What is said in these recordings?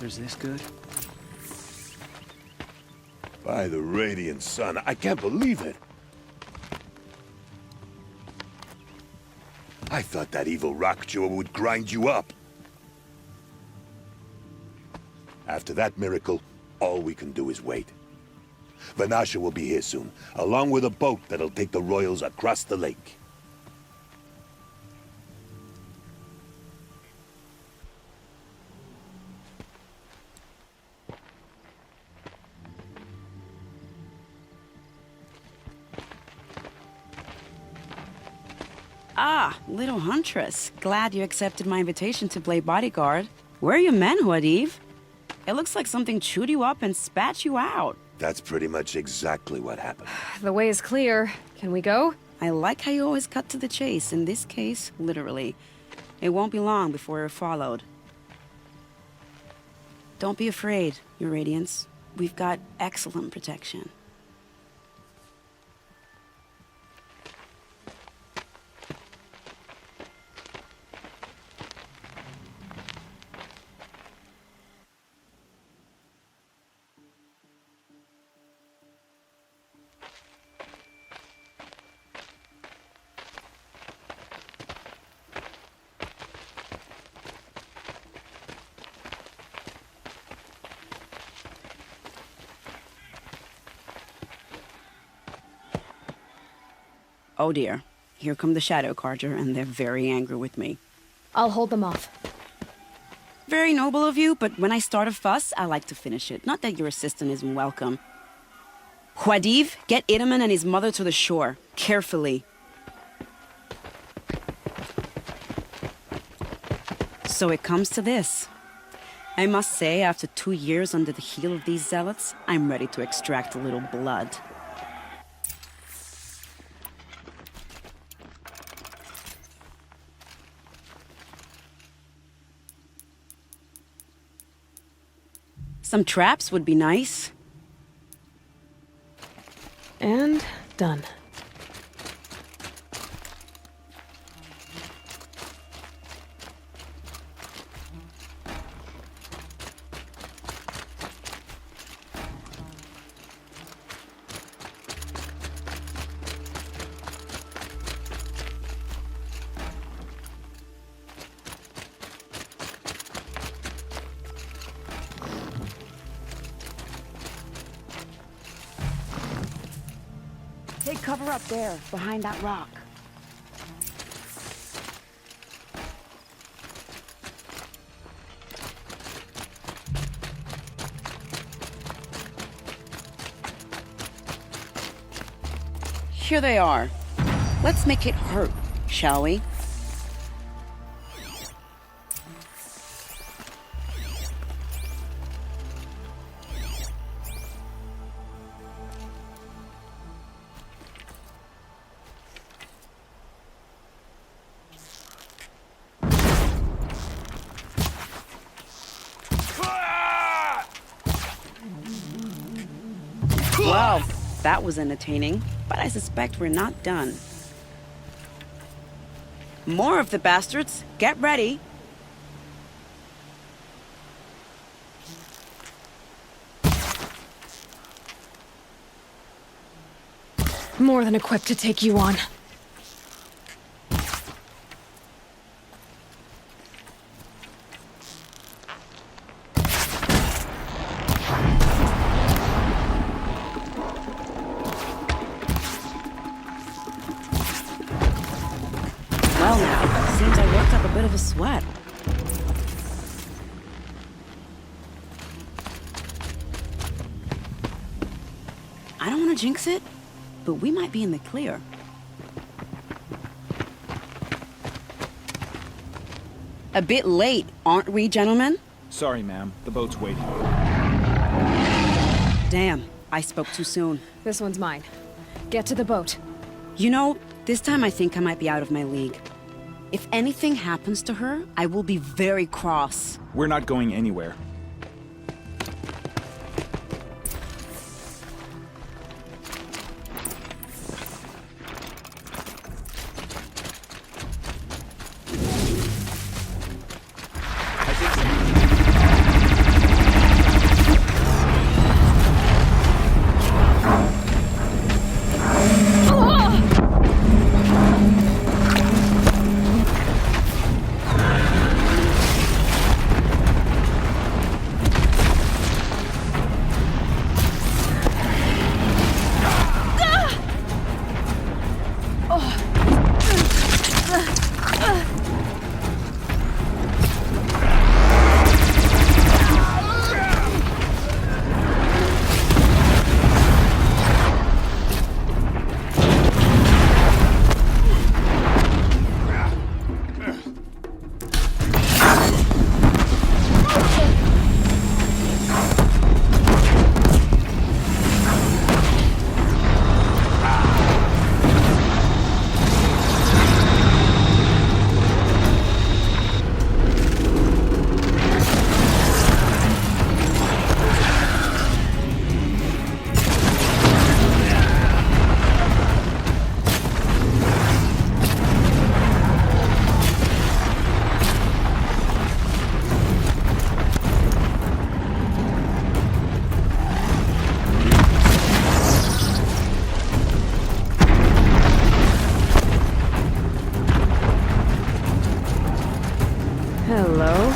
weather's this good? By the radiant sun, I can't believe it. I thought that evil rock jewel would grind you up. After that miracle, all we can do is wait. Vanasha will be here soon, along with a boat that'll take the royals across the lake. Ah, little huntress. Glad you accepted my invitation to play bodyguard. Where are your men, Huadiv? It looks like something chewed you up and spat you out. That's pretty much exactly what happened. The way is clear. Can we go? I like how you always cut to the chase. In this case, literally. It won't be long before you're followed. Don't be afraid, Your Radiance. We've got excellent protection. Oh dear, here come the Shadow Carja, and they're very angry with me. I'll hold them off. Very noble of you, but when I start a fuss, I like to finish it. Not that your assistant isn't welcome. Huadiv, get Itaman and his mother to the shore. Carefully. So it comes to this. I must say, after 2 years under the heel of these zealots, I'm ready to extract a little blood. Some traps would be nice. And done. Take cover up there, behind that rock. Here they are. Let's make it hurt, shall we? Well, that was entertaining, but I suspect we're not done. More of the bastards. Get ready. More than equipped to take you on. Well now, seems I worked up a bit of a sweat. I don't want to jinx it, but we might be in the clear. A bit late, aren't we, gentlemen? Sorry, ma'am. The boat's waiting. Damn, I spoke too soon. This one's mine. Get to the boat. You know, this time I think I might be out of my league. If anything happens to her, I will be very cross. We're not going anywhere. Hello?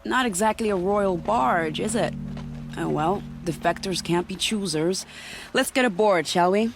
Not exactly a royal barge, is it? Oh well, defectors can't be choosers. Let's get aboard, shall we?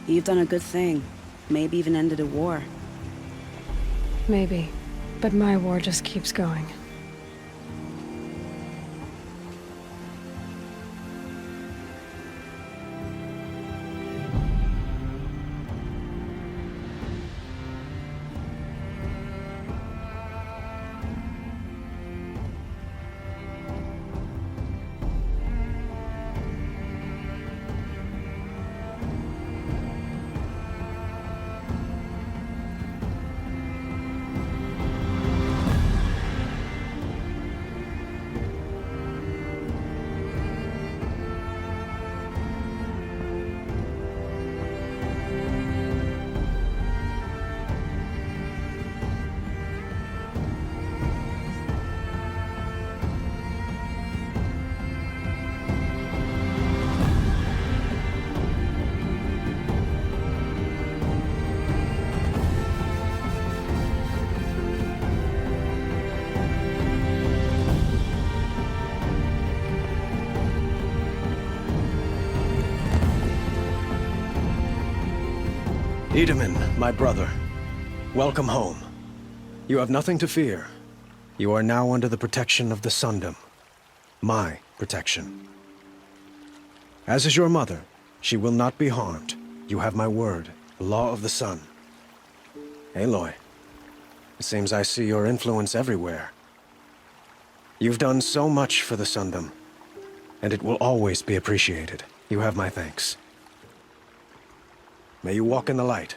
You've done a good thing. Maybe even ended a war. Maybe. But my war just keeps going. Edaman, my brother, welcome home. You have nothing to fear. You are now under the protection of the Sundom. My protection. As is your mother, she will not be harmed. You have my word, the law of the sun. Aloy, it seems I see your influence everywhere. You've done so much for the Sundom, and it will always be appreciated. You have my thanks. May you walk in the light.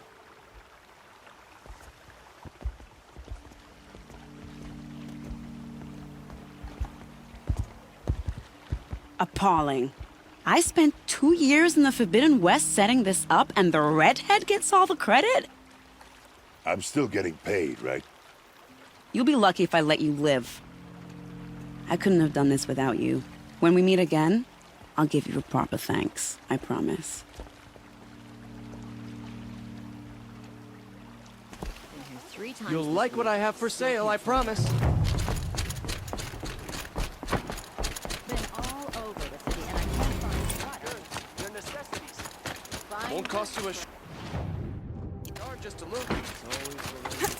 Appalling. I spent 2 years in the Forbidden West setting this up, and the redhead gets all the credit? I'm still getting paid, right? You'll be lucky if I let you live. I couldn't have done this without you. When we meet again, I'll give you a proper thanks. I promise. You'll like what I have for sale, I promise. Been all over the city and I can't find butter. Your necessities. Won't cost you a charge just to look. It's always the way.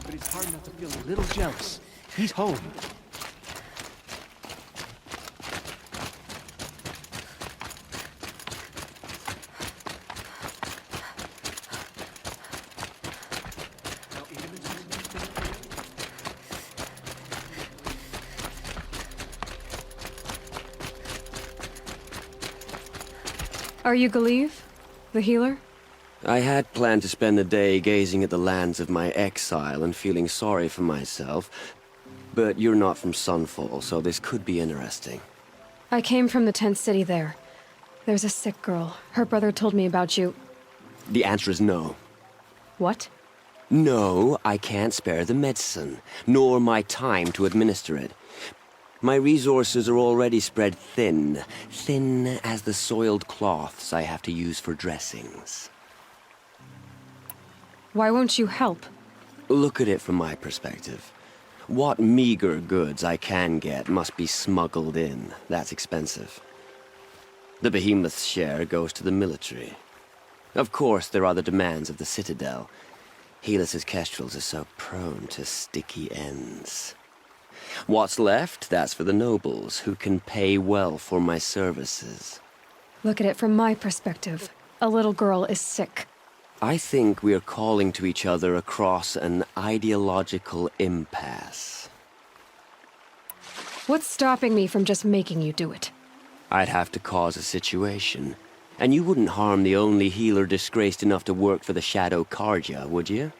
But it's hard not to feel a little jealous. He's home. Are you Galeev? The healer? I had planned to spend the day gazing at the lands of my exile and feeling sorry for myself, but you're not from Sunfall, so this could be interesting. I came from the tent city there. There's a sick girl. Her brother told me about you. The answer is no. What? No, I can't spare the medicine, nor my time to administer it. My resources are already spread thin, thin as the soiled cloths I have to use for dressings. Why won't you help? Look at it from my perspective. What meager goods I can get must be smuggled in. That's expensive. The behemoth's share goes to the military. Of course, there are the demands of the Citadel. Helis's kestrels are so prone to sticky ends. What's left, that's for the nobles, who can pay well for my services. Look at it from my perspective. A little girl is sick. I think we are calling to each other across an ideological impasse. What's stopping me from just making you do it? I'd have to cause a situation. And you wouldn't harm the only healer disgraced enough to work for the Shadow Carja, would you?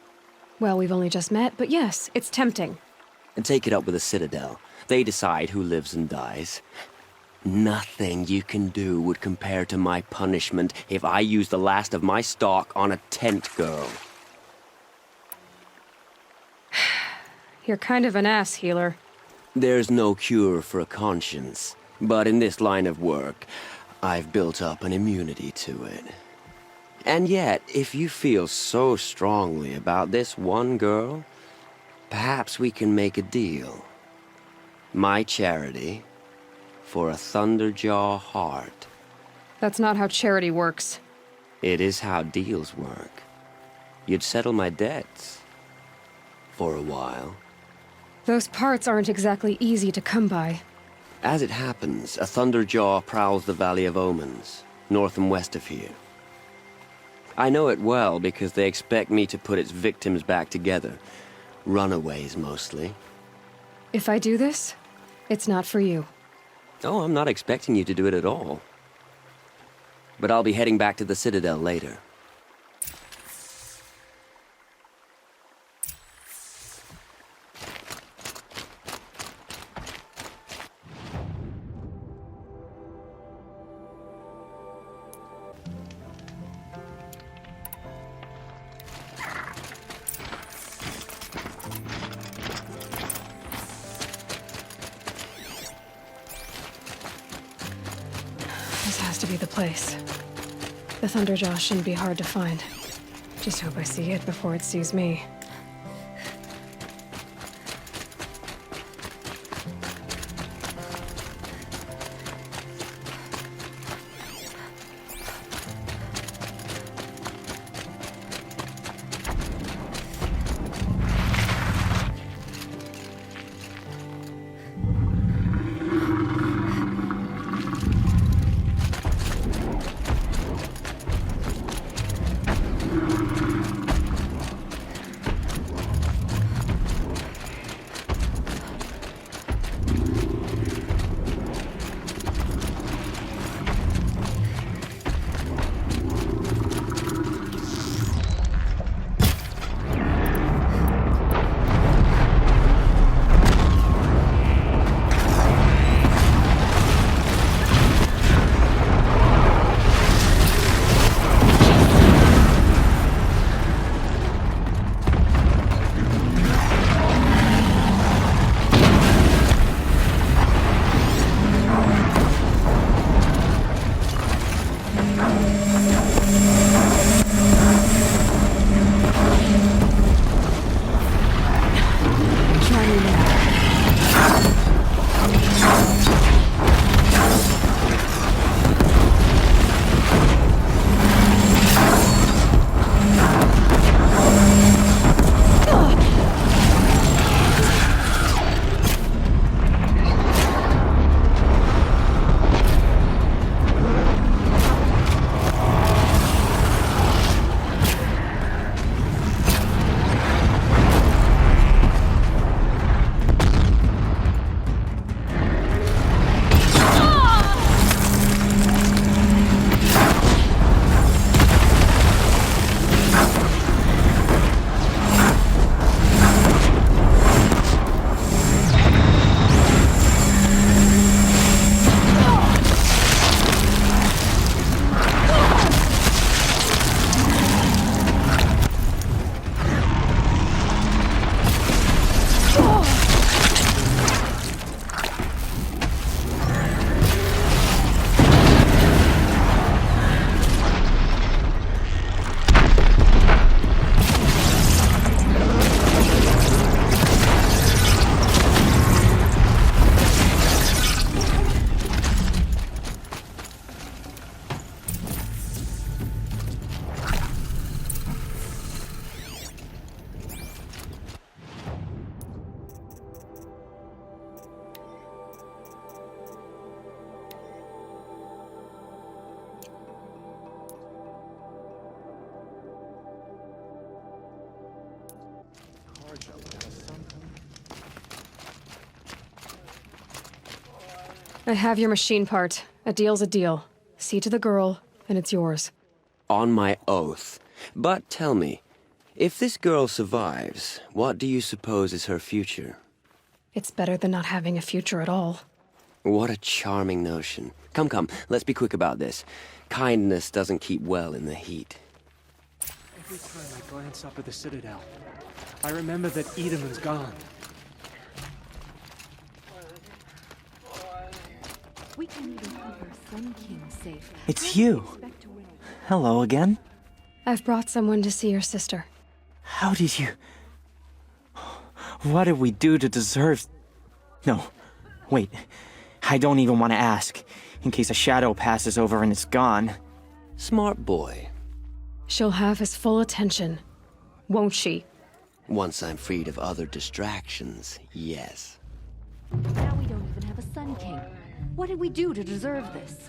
Well, we've only just met, but yes, it's tempting. And take it up with the Citadel. They decide who lives and dies. Nothing you can do would compare to my punishment if I use the last of my stock on a tent girl. You're kind of an ass, healer. There's no cure for a conscience, but in this line of work, I've built up an immunity to it. And yet, if you feel so strongly about this one girl, perhaps we can make a deal. My charity for a Thunderjaw heart. That's not how charity works. It is how deals work. You'd settle my debts. For a while. Those parts aren't exactly easy to come by. As it happens, a Thunderjaw prowls the Valley of Omens, north and west of here. I know it well because they expect me to put its victims back together. Runaways, mostly. If I do this, it's not for you. Oh, I'm not expecting you to do it at all. But I'll be heading back to the Citadel later. This has to be the place. The Thunderjaw shouldn't be hard to find. Just hope I see it before it sees me. I have your machine part. A deal's a deal. See to the girl, and it's yours. On my oath. But tell me, if this girl survives, what do you suppose is her future? It's better than not having a future at all. What a charming notion. Come, come, let's be quick about this. Kindness doesn't keep well in the heat. Every time I glance up at the Citadel, I remember that Edamon's gone. We can even keep our Sun King safe. It's you. Hello again. I've brought someone to see your sister. How did you... What did we do to deserve... No, wait. I don't even want to ask, in case a shadow passes over and it's gone. Smart boy. She'll have his full attention, won't she? Once I'm freed of other distractions, yes. Now we don't even have a Sun King. What did we do to deserve this?